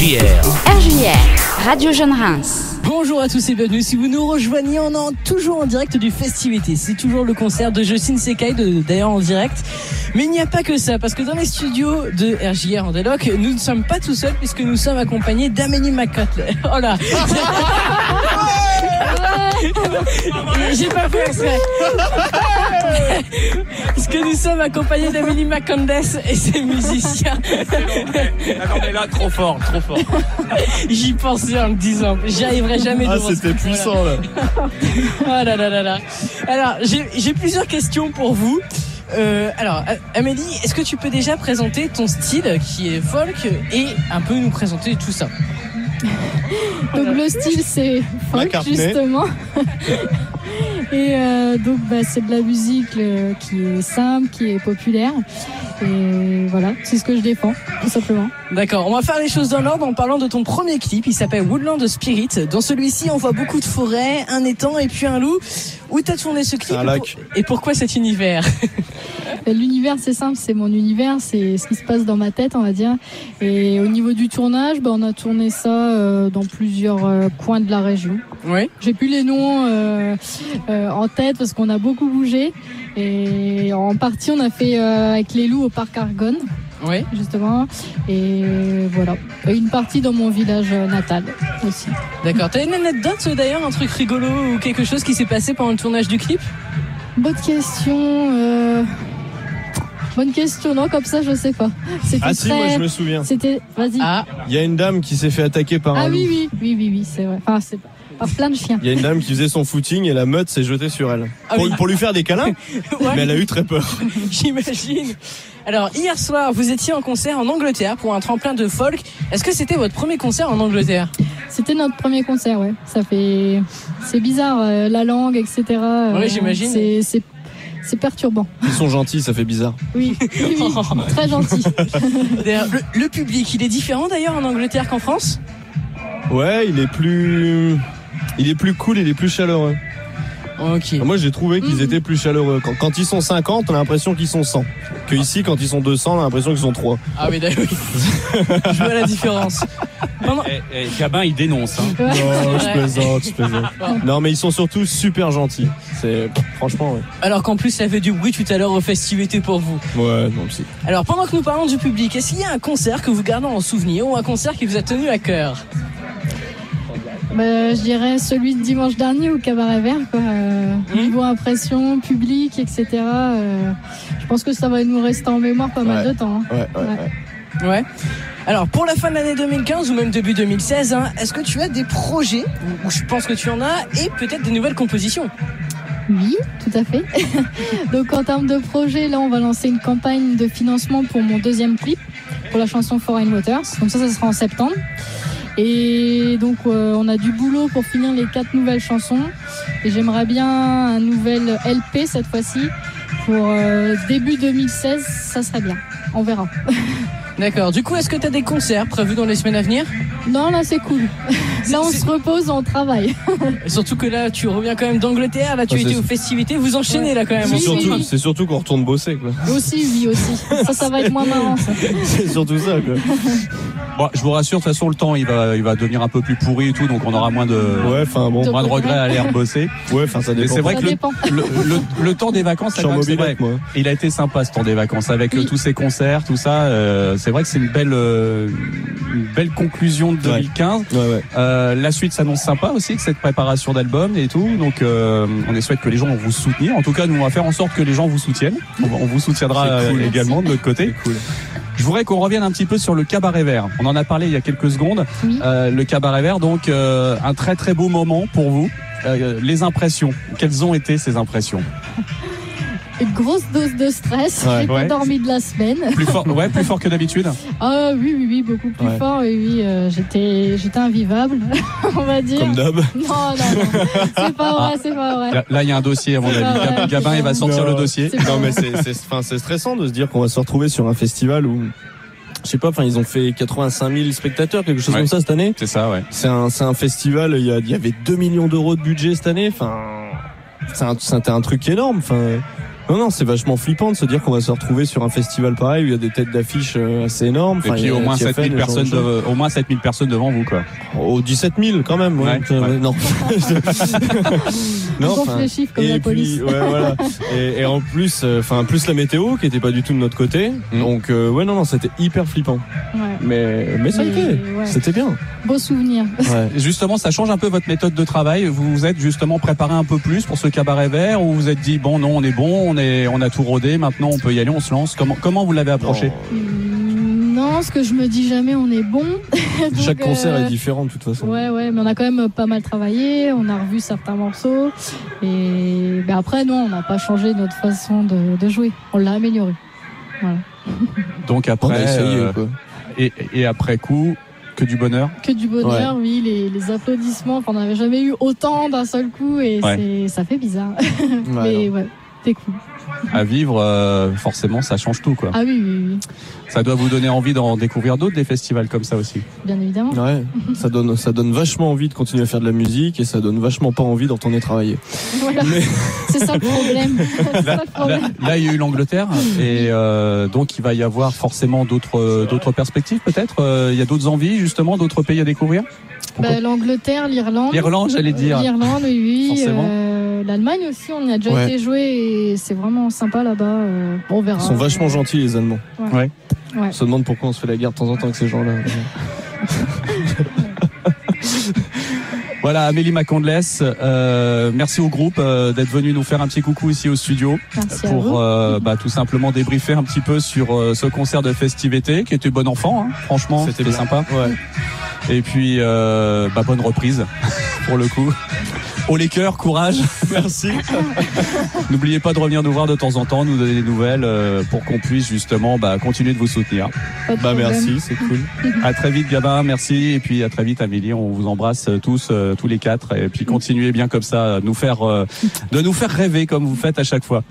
RJR, Radio Jeune Reims. Bonjour à tous et bienvenue. Si vous nous rejoignez, on est toujours en direct du Festivité. C'est toujours le concert de Jocelyne Sekai, d'ailleurs en direct. Mais il n'y a pas que ça, parce que dans les studios de RJR en Déloc, nous ne sommes pas tout seuls puisque nous sommes accompagnés d'Amélie McCutler. Oh là. J'ai pas fait exprès. Parce que nous sommes accompagnés d'Amélie McCondes et ses musiciens. Non mais là, trop fort. J'y pensais en me disant, j'y arriverai jamais. Ah, c'était puissant là. Oh là là là là. Alors, j'ai plusieurs questions pour vous. Alors, Amélie, est-ce que tu peux déjà présenter ton style qui est folk et un peu nous présenter tout ça? Donc le style c'est folk justement. Et donc c'est de la musique qui est simple, qui est populaire. Et voilà, c'est ce que je défends, tout simplement. D'accord, on va faire les choses dans l'ordre en parlant de ton premier clip. Il s'appelle Woodland Spirit. Dans celui-ci, on voit beaucoup de forêts, un étang et puis un loup. Où t'as tourné ce clip? Un lac. Et pourquoi cet univers? L'univers c'est simple, c'est mon univers, c'est ce qui se passe dans ma tête on va dire. Et au niveau du tournage, on a tourné ça dans plusieurs coins de la région. Oui. J'ai plus les noms en tête parce qu'on a beaucoup bougé. Et en partie on a fait avec les loups au parc Argonne. Oui. Justement. Et voilà. Et une partie dans mon village natal aussi. D'accord. T'as une anecdote d'ailleurs, un truc rigolo ou quelque chose qui s'est passé pendant le tournage du clip? Bonne question. Bonne question, non, comme ça, je sais pas. Ah si, moi je me souviens. C'était, vas-y. Ah. Il y a une dame qui s'est fait attaquer par un loup. Oui, c'est vrai. Enfin, c'est par plein de chiens. Il y a une dame qui faisait son footing et la meute s'est jetée sur elle. Ah oui. Pour lui faire des câlins, Ouais. mais elle a eu très peur. J'imagine. Alors, hier soir, vous étiez en concert en Angleterre pour un tremplin de folk. Est-ce que c'était votre premier concert en Angleterre? C'était notre premier concert, ouais. C'est bizarre, la langue, etc. Oui, j'imagine. C'est perturbant. Ils sont gentils, ça fait bizarre. Oui, très gentil. D'ailleurs, le public, il est différent d'ailleurs en Angleterre qu'en France? Ouais, il est plus cool, il est plus chaleureux. Ok. Moi j'ai trouvé qu'ils étaient plus chaleureux. Quand ils sont 50, on a l'impression qu'ils sont 100. Que ici, quand ils sont 200, on a l'impression qu'ils sont 3. Ah oui, d'accord. Je vois la différence. Gabin, il dénonce. Hein. Non, je plaisante. Non, mais ils sont surtout super gentils. Franchement, ouais. Alors qu'en plus, ça fait du bruit tout à l'heure au Festivité pour vous. Ouais, non, si. Alors, pendant que nous parlons du public, est-ce qu'il y a un concert que vous gardez en souvenir ou un concert qui vous a tenu à cœur? Je dirais celui de dimanche dernier au Cabaret Vert, quoi. Niveau impression, public, etc. Je pense que ça va nous rester en mémoire pas mal de temps. Hein. Ouais. Alors, pour la fin de l'année 2015 ou même début 2016, est-ce que tu as des projets, ou je pense que tu en as, et peut-être des nouvelles compositions? Oui, tout à fait. Donc en termes de projet, là on va lancer une campagne de financement pour mon deuxième clip, pour la chanson Foreign Waters. Donc ça sera en septembre. Et donc on a du boulot pour finir les 4 nouvelles chansons. Et j'aimerais bien un nouvel LP cette fois-ci. Pour début 2016, ça serait bien. On verra. D'accord. Du coup, est-ce que tu as des concerts prévus dans les semaines à venir? Non, là c'est cool. Là on se repose, on travaille. Et surtout que là, tu reviens quand même d'Angleterre. Là, tu étais aux festivités. Vous enchaînez là quand même. C'est surtout qu'on retourne bosser, quoi. Aussi. Ça va être moins marrant. Ça. C'est surtout ça, quoi. Bon, je vous rassure, de toute façon, le temps, il va devenir un peu plus pourri et tout, donc on aura moins de regrets à aller rebosser. Ouais, ça dépend. Mais c'est vrai que le temps des vacances, c'est vrai. Moi. Il a été sympa ce temps des vacances avec tous ces concerts, tout ça. C'est vrai que c'est une belle conclusion de 2015. Ouais. La suite s'annonce sympa aussi, avec cette préparation d'album et tout. Donc, on souhaite que les gens vont vous soutenir. En tout cas, nous, on va faire en sorte que les gens vous soutiennent. On vous soutiendra également de notre côté. C'est cool. Je voudrais qu'on revienne un petit peu sur le Cabaret Vert. On en a parlé il y a quelques secondes. Oui. Le Cabaret Vert, donc un très très beau moment pour vous. Les impressions. Quelles ont été ces impressions? Une grosse dose de stress. J'ai pas dormi de la semaine. Plus fort que d'habitude. Ah oui, beaucoup plus fort. Oui, j'étais invivable, on va dire. Comme d'hab. Non, c'est pas vrai. Là, il y a un dossier à mon avis. Gabin, il va sortir le dossier. Non, mais c'est stressant de se dire qu'on va se retrouver sur un festival où, je sais pas, ils ont fait 85 000 spectateurs, quelque chose comme ça cette année. C'est ça, ouais. C'est un festival. Il y avait 2 millions d'euros de budget cette année. C'était un truc énorme. Non, c'est vachement flippant de se dire qu'on va se retrouver sur un festival pareil où il y a des têtes d'affiche assez énormes. Et puis au moins 7000 personnes, au moins 7000 personnes devant vous, quoi. Oh, 17 000 quand même. Ouais. Non. Non. Les chiffres comme la police. Ouais, voilà. Et en plus, plus la météo qui était pas du tout de notre côté. Donc non, c'était hyper flippant. Ouais. Mais ça a été. C'était bien. Beau souvenir. Ouais. Justement, ça change un peu votre méthode de travail. Vous vous êtes justement préparé un peu plus pour ce cabaret vert, ou vous vous êtes dit bon, non, on est bon, on a tout rodé, maintenant on peut y aller, on se lance. Comment vous l'avez approché? Non, ce que je me dis jamais, on est bon. Donc, chaque concert est différent de toute façon. Ouais, mais on a quand même pas mal travaillé, on a revu certains morceaux, et après non, on n'a pas changé notre façon de jouer, on l'a amélioré. Voilà. Donc après, essayé, quoi. Et après coup, que du bonheur. Que du bonheur, oui, les applaudissements, on n'avait jamais eu autant d'un seul coup, et ça fait bizarre. Mais ouais, c'est cool. À vivre, forcément, ça change tout, quoi. Ah oui. Ça doit vous donner envie d'en découvrir d'autres, des festivals comme ça aussi. Bien évidemment. Ouais, ça donne vachement envie de continuer à faire de la musique, et ça donne vachement pas envie d'en retourner travailler. Voilà. C'est ça le problème. Là, il y a eu l'Angleterre, et donc il va y avoir forcément d'autres perspectives, peut-être. Il y a d'autres envies, justement, d'autres pays à découvrir. L'Angleterre, l'Irlande. L'Irlande, j'allais dire. L'Irlande, oui. Forcément. L'Allemagne aussi, on y a déjà été joué, et c'est vraiment sympa là-bas. On verra. Ils sont vachement gentils, les Allemands. Ouais. On se demande pourquoi on se fait la guerre de temps en temps avec ces gens-là. Voilà, Amélie McCandless, merci au groupe d'être venu nous faire un petit coucou ici au studio. Merci pour tout simplement débriefer un petit peu sur ce concert de Festivété qui était bon enfant, hein, franchement, c'était sympa. Ouais. Et puis bonne reprise pour le coup. Haut les cœurs, courage. Merci. N'oubliez pas de revenir nous voir de temps en temps, nous donner des nouvelles pour qu'on puisse justement continuer de vous soutenir. Merci, c'est cool. À très vite Gabin, merci, et puis à très vite Amélie, on vous embrasse tous les quatre, et puis continuez bien comme ça de nous faire rêver comme vous faites à chaque fois.